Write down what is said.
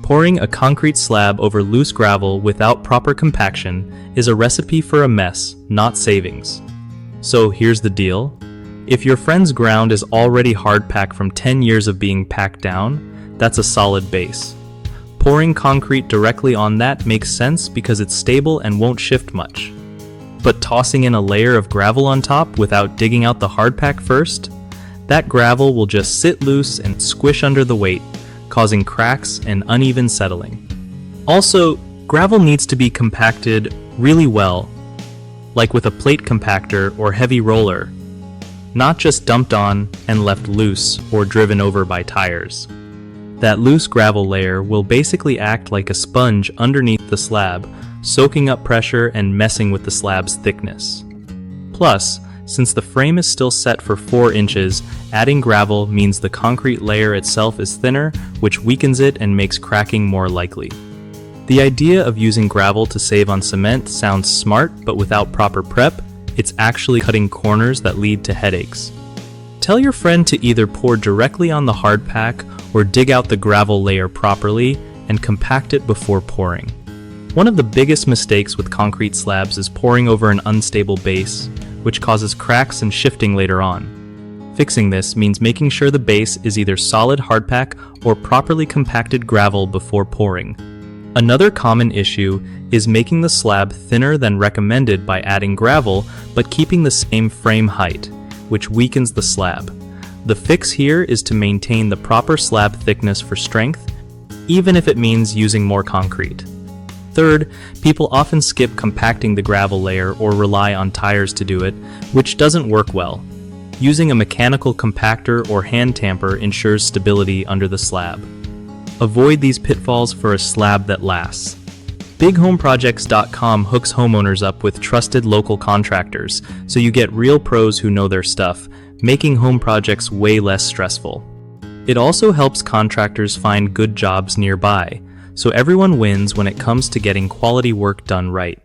Pouring a concrete slab over loose gravel without proper compaction is a recipe for a mess, not savings. So here's the deal. If your friend's ground is already hard-packed from 10 years of being packed down, that's a solid base. Pouring concrete directly on that makes sense because it's stable and won't shift much. But tossing in a layer of gravel on top without digging out the hardpack first? That gravel will just sit loose and squish under the weight, causing cracks and uneven settling. Also, gravel needs to be compacted really well, like with a plate compactor or heavy roller, not just dumped on and left loose or driven over by tires. That loose gravel layer will basically act like a sponge underneath the slab, soaking up pressure and messing with the slab's thickness. Plus, since the frame is still set for 4 inches, adding gravel means the concrete layer itself is thinner, which weakens it and makes cracking more likely. The idea of using gravel to save on cement sounds smart, but without proper prep, it's actually cutting corners that lead to headaches. Tell your friend to either pour directly on the hardpack or dig out the gravel layer properly and compact it before pouring. One of the biggest mistakes with concrete slabs is pouring over an unstable base, which causes cracks and shifting later on. Fixing this means making sure the base is either solid hardpack or properly compacted gravel before pouring. Another common issue is making the slab thinner than recommended by adding gravel but keeping the same frame height, which weakens the slab. The fix here is to maintain the proper slab thickness for strength, even if it means using more concrete. Third, people often skip compacting the gravel layer or rely on tires to do it, which doesn't work well. Using a mechanical compactor or hand tamper ensures stability under the slab. Avoid these pitfalls for a slab that lasts. BigHomeProjects.com hooks homeowners up with trusted local contractors, so you get real pros who know their stuff, making home projects way less stressful. It also helps contractors find good jobs nearby, so everyone wins when it comes to getting quality work done right.